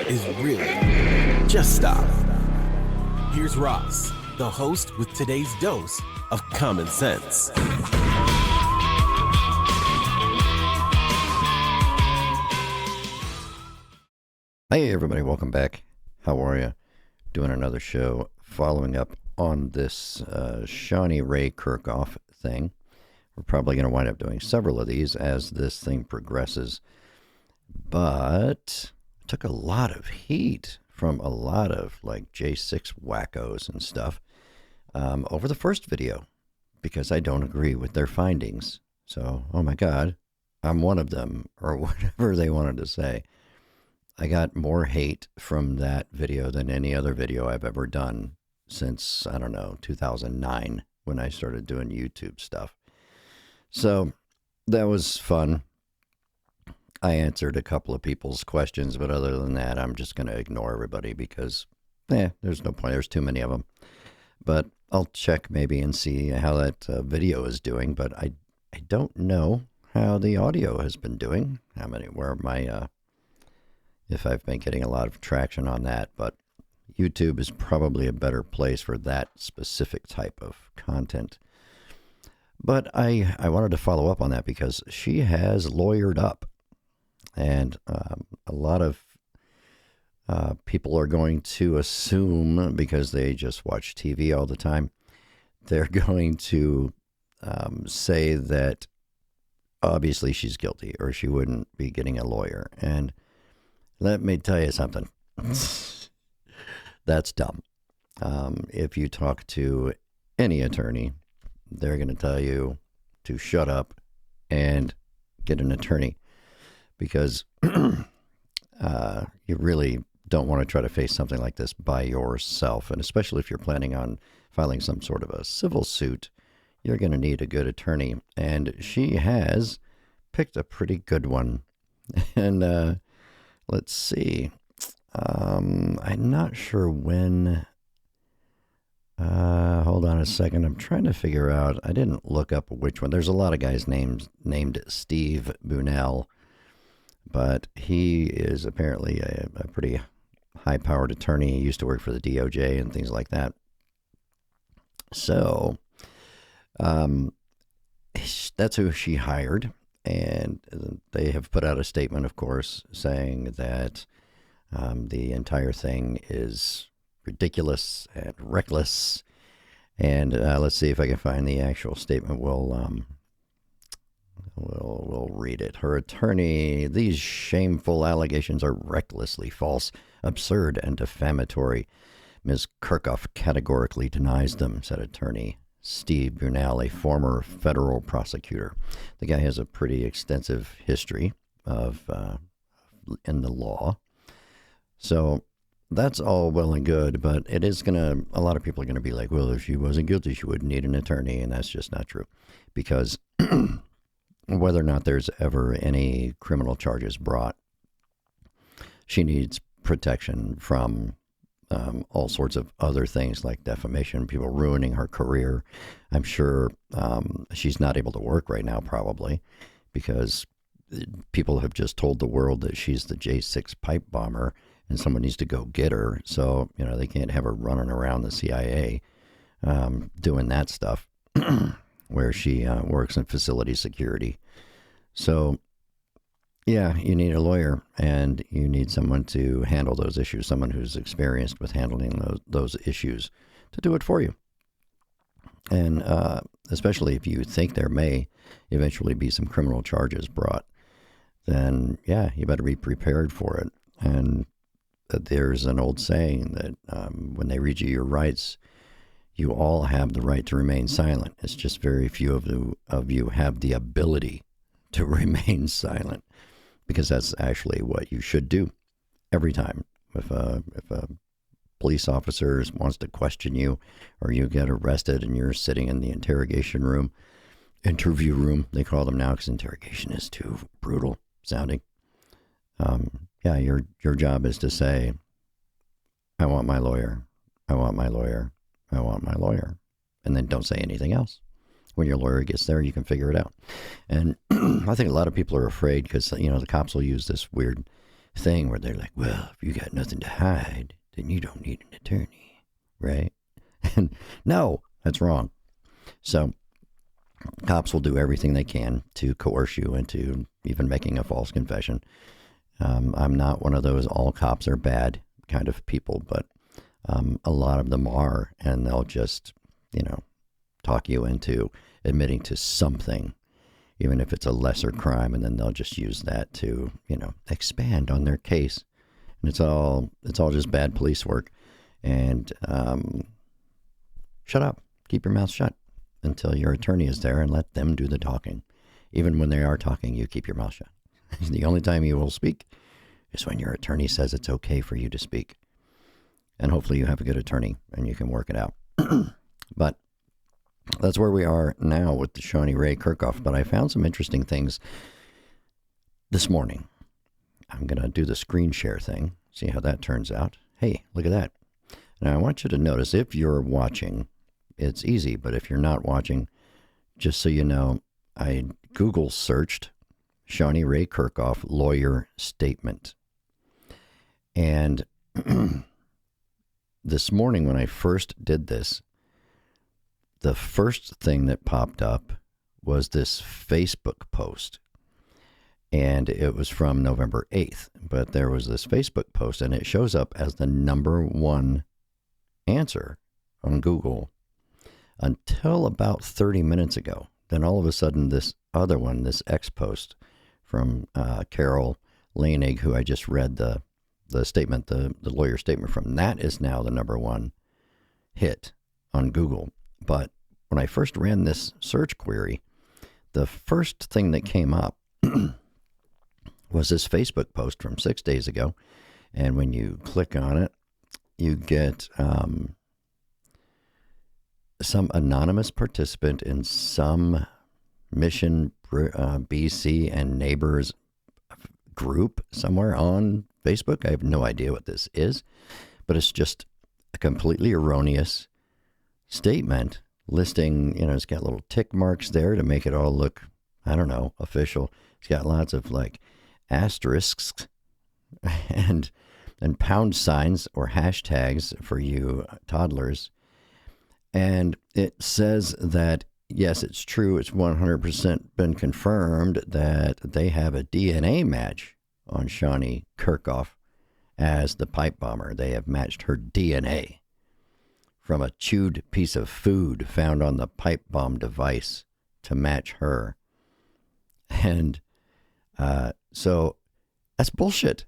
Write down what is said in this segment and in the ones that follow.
is really just stop. Here's Ross, the host with today's dose of common sense. Hey everybody, welcome back. How are you? Doing another show following up on this Shauni Rae Kerkhoff thing. We're probably going to wind up doing several of these as this thing progresses. But it took a lot of heat from a lot of like J6 wackos and stuff over the first video because I don't agree with their findings. So, oh my God, I'm one of them, or whatever they wanted to say. I got more hate from that video than any other video I've ever done since, I don't know, 2009 when I started doing YouTube stuff. So that was fun. I answered a couple of people's questions, but other than that, I'm just going to ignore everybody because, there's no point. There's too many of them. But I'll check maybe and see how that video is doing. But I don't know how the audio has been doing. If I've been getting a lot of traction on that. But YouTube is probably a better place for that specific type of content. But I wanted to follow up on that because she has lawyered up. And a lot of people are going to assume, because they just watch TV all the time, they're going to say that obviously she's guilty or she wouldn't be getting a lawyer. And let me tell you something. That's dumb. If you talk to any attorney, they're going to tell you to shut up and get an attorney. Because you really don't want to try to face something like this by yourself. And especially if you're planning on filing some sort of a civil suit, you're going to need a good attorney. And she has picked a pretty good one. And let's see. I'm not sure when. Hold on a second. I'm trying to figure out. I didn't look up which one. There's a lot of guys named Steve Bunnell. But he is apparently a pretty high-powered attorney. He used to work for the DOJ and things like that. So that's who she hired. And they have put out a statement, of course, saying that the entire thing is ridiculous and reckless. And let's see if I can find the actual statement. We'll read it. Her attorney, these shameful allegations are recklessly false, absurd, and defamatory. Ms. Kerkhoff categorically denies them, said attorney Steve Bunnell, a former federal prosecutor. The guy has a pretty extensive history in the law. So that's all well and good, but it is a lot of people are going to be like, well, if she wasn't guilty, she wouldn't need an attorney. And that's just not true, because whether or not there's ever any criminal charges brought, she needs protection from all sorts of other things like defamation, people ruining her career. I'm sure she's not able to work right now, probably, because people have just told the world that she's the J6 pipe bomber and someone needs to go get her. So, they can't have her running around the CIA doing that stuff. Where she works in facility security. So, yeah, you need a lawyer, and you need someone to handle those issues, someone who's experienced with handling those issues to do it for you. And especially if you think there may eventually be some criminal charges brought, then, yeah, you better be prepared for it. And there's an old saying that when they read you your rights, you all have the right to remain silent. It's just very few of you have the ability to remain silent, because that's actually what you should do every time. If a police officer wants to question you, or you get arrested and you're sitting in the interrogation room, interview room, they call them now because interrogation is too brutal sounding. Your job is to say, I want my lawyer. I want my lawyer. I want my lawyer. And then don't say anything else. When your lawyer gets there, you can figure it out. And I think a lot of people are afraid because, the cops will use this weird thing where they're like, well, if you got nothing to hide, then you don't need an attorney, right? And no, that's wrong. So cops will do everything they can to coerce you into even making a false confession. I'm not one of those all cops are bad kind of people, but a lot of them are, and they'll just, talk you into admitting to something, even if it's a lesser crime, and then they'll just use that to, expand on their case. And it's all just bad police work. And shut up. Keep your mouth shut until your attorney is there and let them do the talking. Even when they are talking, you keep your mouth shut. The only time you will speak is when your attorney says it's okay for you to speak. And hopefully you have a good attorney and you can work it out. But that's where we are now with the Shauni Rae Kerkhoff. But I found some interesting things this morning. I'm going to do the screen share thing, see how that turns out. Hey, look at that. Now, I want you to notice, if you're watching, it's easy. But if you're not watching, just so you know, I Google searched Shauni Rae Kerkhoff lawyer statement. And this morning when I first did this, the first thing that popped up was this Facebook post. And it was from November 8th. But there was this Facebook post, and it shows up as the number one answer on Google until about 30 minutes ago. Then all of a sudden, this other one, this X post from Carol Leonig, who I just read the statement, the lawyer statement from, that is now the number one hit on Google. But when I first ran this search query, the first thing that came up was this Facebook post from 6 days ago. And when you click on it, you get some anonymous participant in some Mission BC and Neighbors group somewhere on Facebook. I have no idea what this is, but it's just a completely erroneous statement listing, it's got little tick marks there to make it all look, I don't know, official. It's got lots of like asterisks and pound signs or hashtags for you toddlers. And it says that, yes, it's true. It's 100% been confirmed that they have a DNA match on Shauni Kerkhoff as the pipe bomber. They have matched her DNA from a chewed piece of food found on the pipe bomb device to match her. And so that's bullshit.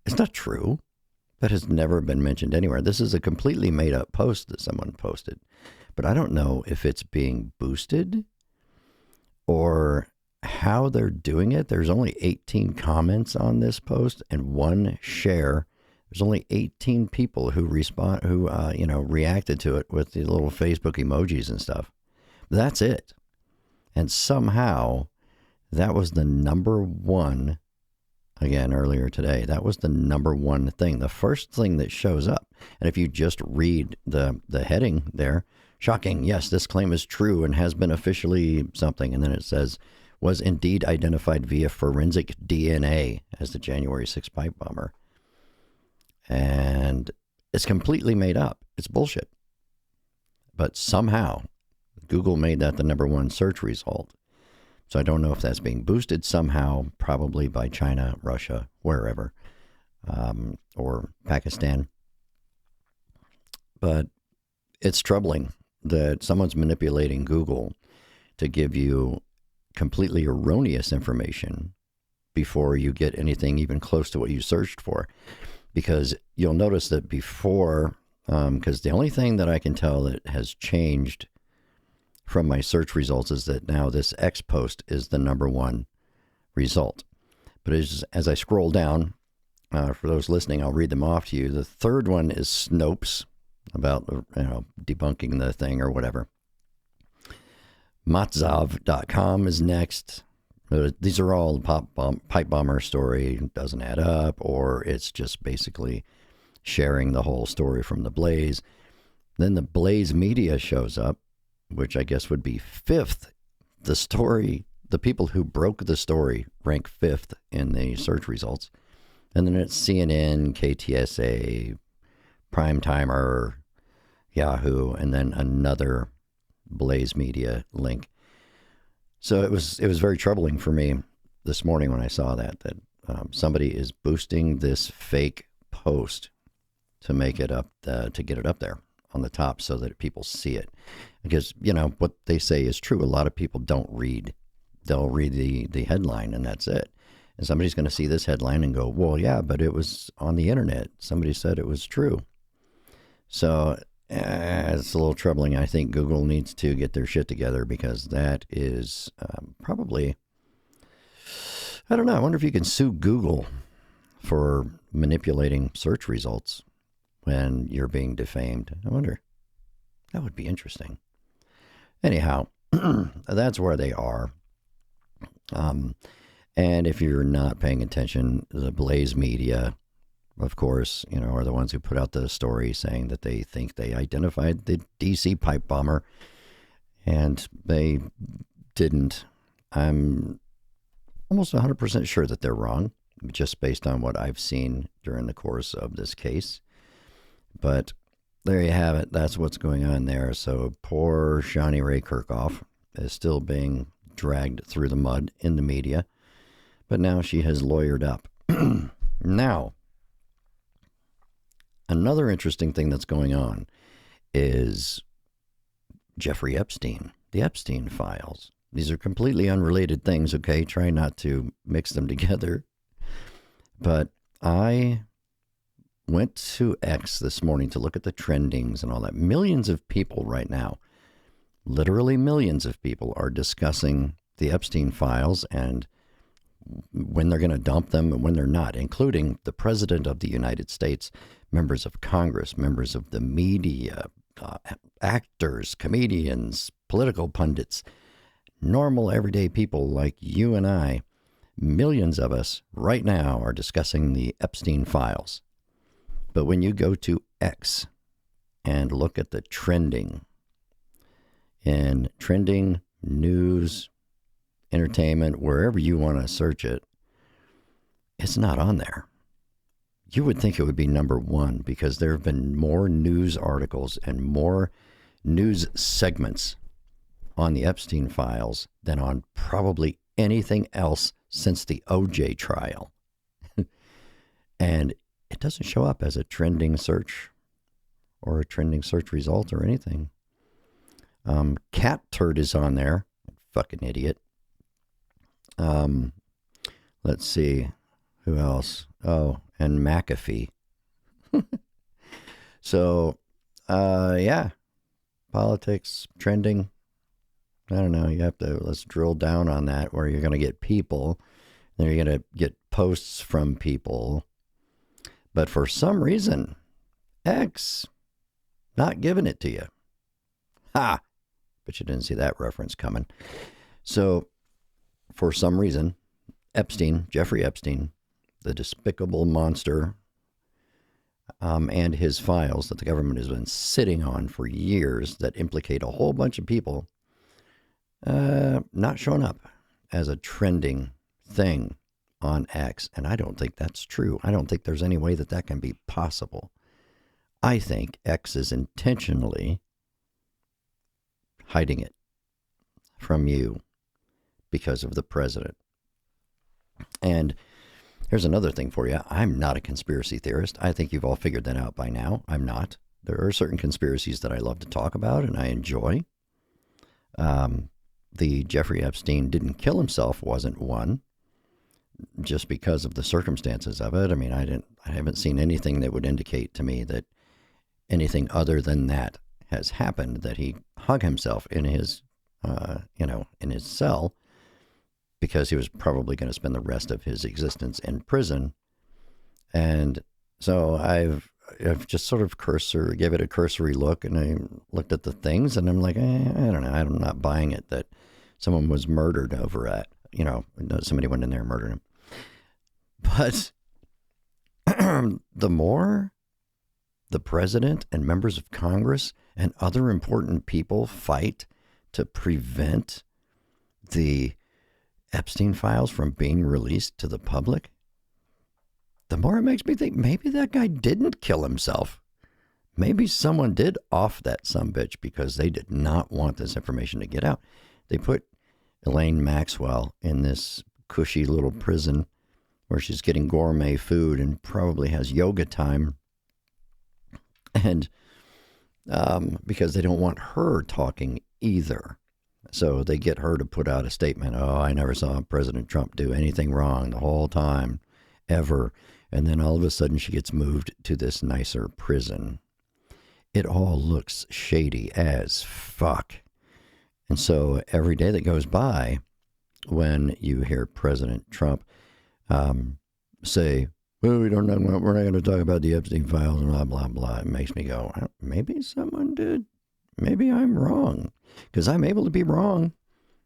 It's not true. That has never been mentioned anywhere. This is a completely made up post that someone posted. But I don't know if it's being boosted or how they're doing it. There's only 18 comments on this post and one share. There's only 18 people who reacted to it with the little Facebook emojis and stuff. That's it. And somehow that was the number one, again, earlier today, that was the number one thing, the first thing that shows up. And if you just read the heading there, shocking, yes, this claim is true and has been officially something. And then it says, was indeed identified via forensic DNA as the January 6th pipe bomber. And it's completely made up. It's bullshit. But somehow Google made that the number one search result. So I don't know if that's being boosted somehow, probably by China, Russia, wherever, or Pakistan. But it's troubling that someone's manipulating Google to give you completely erroneous information before you get anything even close to what you searched for. Because you'll notice that before, because the only thing that I can tell that has changed from my search results is that now this X post is the number one result. But as I scroll down, for those listening, I'll read them off to you. The third one is Snopes, about debunking the thing or whatever. Matzov.com is next. These are all pipe bomber story, doesn't add up, or it's just basically sharing the whole story from the Blaze. Then the Blaze Media shows up, which I guess would be fifth. The story, the people who broke the story rank fifth in the search results. And then it's CNN, KTSA, Primetimer, Yahoo, and then another Blaze Media link. So it was very troubling for me this morning when I saw that somebody is boosting this fake post to make it up, to get it up there on the top so that people see it. Because, what they say is true. A lot of people don't read. They'll read the headline and that's it. And somebody's going to see this headline and go, well, yeah, but it was on the internet. Somebody said it was true. So it's a little troubling. I think Google needs to get their shit together because that is probably, I don't know. I wonder if you can sue Google for manipulating search results when you're being defamed. I wonder. That would be interesting. Anyhow, that's where they are. And if you're not paying attention, the Blaze Media, of course, are the ones who put out the story saying that they think they identified the DC pipe bomber, and they didn't. I'm almost 100% sure that they're wrong, just based on what I've seen during the course of this case. But there you have it. That's what's going on there. So poor Shauni Rae Kerkhoff is still being dragged through the mud in the media, but now she has lawyered up. Now, another interesting thing that's going on is Jeffrey Epstein, the Epstein files. These are completely unrelated things, okay? Try not to mix them together. But I went to X this morning to look at the trendings and all that. Millions of people right now, literally millions of people, are discussing the Epstein files and when they're going to dump them and when they're not, including the President of the United States, members of Congress, members of the media, actors, comedians, political pundits, normal everyday people like you and I. Millions of us right now are discussing the Epstein files. But when you go to X and look at the trending news, entertainment, wherever you want to search it, it's not on there. You would think it would be number one because there have been more news articles and more news segments on the Epstein files than on probably anything else since the OJ trial. And it doesn't show up as a trending search or a trending search result or anything. Cat turd is on there. Fucking idiot. Let's see. Who else? Oh, and McAfee. So, yeah. Politics, trending. I don't know. Let's drill down on that where you're going to get people. Then you're going to get posts from people. But for some reason, X not giving it to you. Ha! But you didn't see that reference coming. So, for some reason, Jeffrey Epstein, the despicable monster, and his files that the government has been sitting on for years that implicate a whole bunch of people, not showing up as a trending thing on X. And I don't think that's true. I don't think there's any way that can be possible. I think X is intentionally hiding it from you because of the president. And here's another thing for you. I'm not a conspiracy theorist. I think you've all figured that out by now. I'm not. There are certain conspiracies that I love to talk about and I enjoy. The Jeffrey Epstein didn't kill himself wasn't one, just because of the circumstances of it. I mean, I haven't seen anything that would indicate to me that anything other than that has happened, that he hung himself in his, in his cell because he was probably going to spend the rest of his existence in prison. And so I've just sort of gave it a cursory look, and I looked at the things, and I'm like, I don't know, I'm not buying it that someone was murdered over at, somebody went in there and murdered him. But the more the president and members of Congress and other important people fight to prevent the Epstein files from being released to the public, the more it makes me think maybe that guy didn't kill himself. Maybe someone did off that sumbitch because they did not want this information to get out. They put Elaine Maxwell in this cushy little prison where she's getting gourmet food and probably has yoga time. And because they don't want her talking either. So they get her to put out a statement. Oh, I never saw President Trump do anything wrong the whole time, ever. And then all of a sudden she gets moved to this nicer prison. It all looks shady as fuck. And so every day that goes by, when you hear President Trump say, well, we're not going to talk about the Epstein files and blah, blah, blah, it makes me go, well, maybe someone did. Maybe I'm wrong. Because I'm able to be wrong.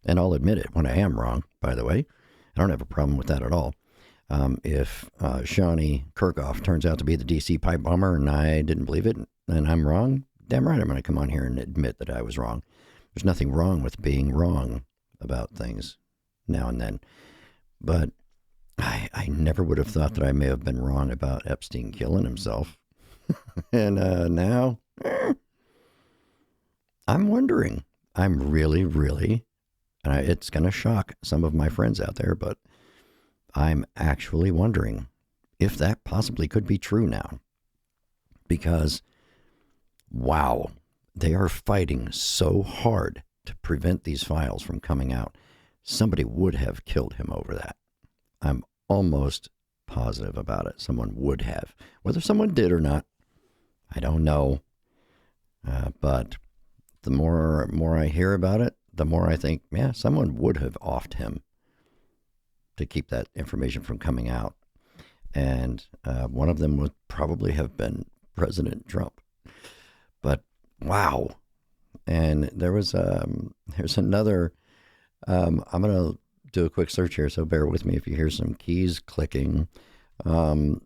And I'll admit it when I am wrong, by the way. I don't have a problem with that at all. If Shauni Kerkhoff turns out to be the D.C. pipe bomber and I didn't believe it and I'm wrong, damn right I'm going to come on here and admit that I was wrong. There's nothing wrong with being wrong about things now and then. But I never would have thought that I may have been wrong about Epstein killing himself. And now, I'm wondering. I'm really, really, it's going to shock some of my friends out there, but I'm actually wondering if that possibly could be true now. Because, wow, they are fighting so hard to prevent these files from coming out. Somebody would have killed him over that. I'm almost positive about it. Someone would have. Whether someone did or not, I don't know. But the more I hear about it, the more I think, yeah, someone would have offed him to keep that information from coming out. And one of them would probably have been President Trump. But wow. And there's another, I'm going to do a quick search here, so bear with me if you hear some keys clicking. Boebert.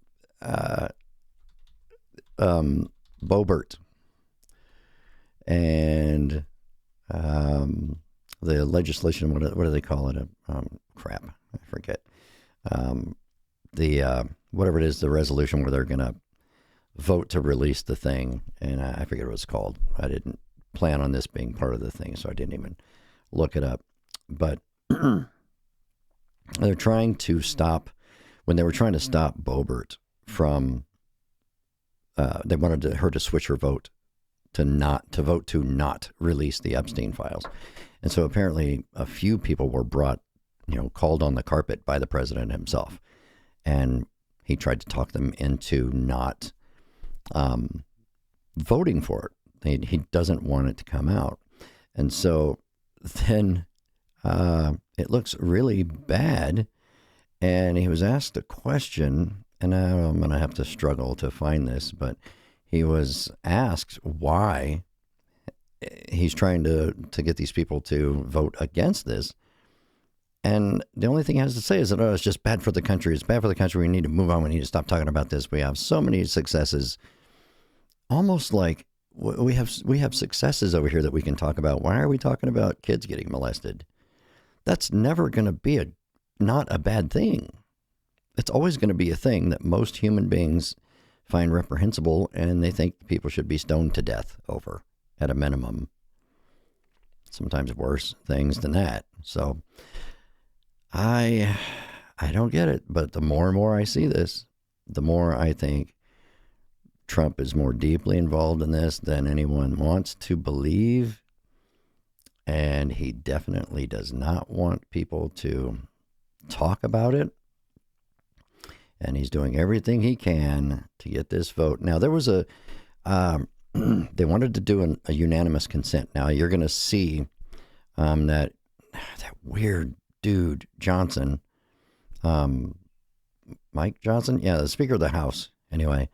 And the legislation, what do they call it? Crap, I forget. Whatever it is, the resolution where they're going to vote to release the thing, and I forget what it's called. I didn't plan on this being part of the thing, so I didn't even look it up. But they're trying to stop, when they were trying to stop Boebert from, they wanted her to switch her vote to vote to not release the Epstein files. And so apparently a few people were brought, called on the carpet by the president himself. And he tried to talk them into not voting for it. He doesn't want it to come out. And so then it looks really bad. And he was asked a question, and I'm going to have to struggle to find this, but he was asked why he's trying to get these people to vote against this. And the only thing he has to say is that, it's just bad for the country. It's bad for the country. We need to move on. We need to stop talking about this. We have so many successes. Almost like we have successes over here that we can talk about. Why are we talking about kids getting molested? That's never going to be not a bad thing. It's always going to be a thing that most human beings find reprehensible, and they think people should be stoned to death over, at a minimum. Sometimes worse things than that. So I don't get it, but the more and more I see this, the more I think Trump is more deeply involved in this than anyone wants to believe. And he definitely does not want people to talk about it. And he's doing everything he can to get this vote. Now, there was they wanted to do a unanimous consent. Now, you're going to see that weird dude, Johnson, Mike Johnson? Yeah, the Speaker of the House, anyway,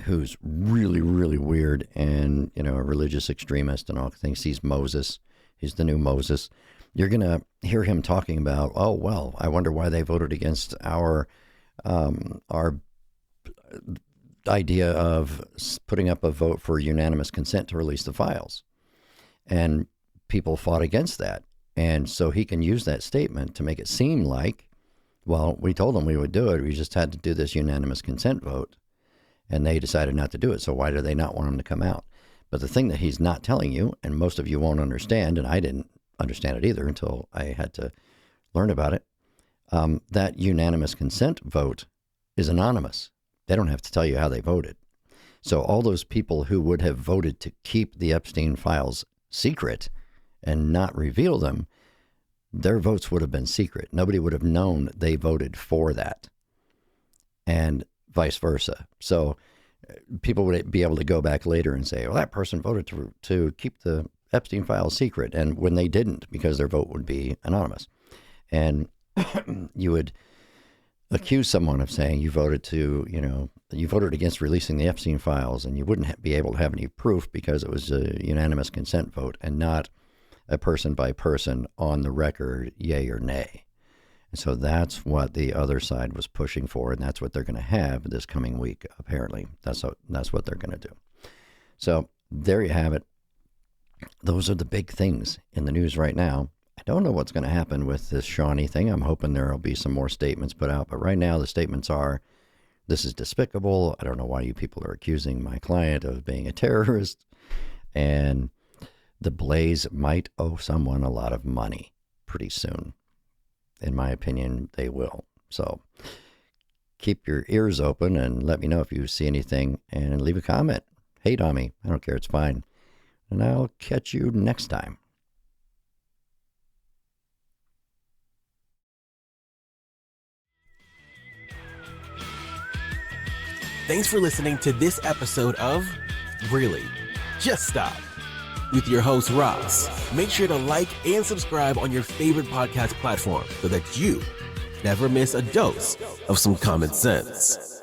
who's really, really weird and, a religious extremist and all things. He's Moses. He's the new Moses. You're going to hear him talking about, oh, well, I wonder why they voted against our idea of putting up a vote for unanimous consent to release the files. And people fought against that. And so he can use that statement to make it seem like Well, we told them we would do it. We just had to do this unanimous consent vote, and they decided not to do it. So why do they not want him to come out? But the thing that he's not telling you, and most of you won't understand, and I didn't understand it either until I had to learn about it, that unanimous consent vote is anonymous. They don't have to tell you how they voted. So all those people who would have voted to keep the Epstein files secret and not reveal them, their votes would have been secret. Nobody would have known they voted for that, and vice versa. So people would be able to go back later and say, well, that person voted to keep the Epstein files secret, and when they didn't, because their vote would be anonymous. And you would accuse someone of saying you voted against releasing the Epstein files, and you wouldn't be able to have any proof because it was a unanimous consent vote and not a person by person on the record, yay or nay. And so that's what the other side was pushing for, and that's what they're going to have this coming week, apparently. That's what they're going to do. So there you have it. Those are the big things in the news right now. I don't know what's going to happen with this Shauni thing. I'm hoping there will be some more statements put out. But right now the statements are, this is despicable. I don't know why you people are accusing my client of being a terrorist. And the Blaze might owe someone a lot of money pretty soon. In my opinion, they will. So keep your ears open and let me know if you see anything, and leave a comment. Hate on me. I don't care. It's fine. And I'll catch you next time. Thanks for listening to this episode of Really? Just Stop with your host, Ross. Make sure to like and subscribe on your favorite podcast platform so that you never miss a dose of some common sense.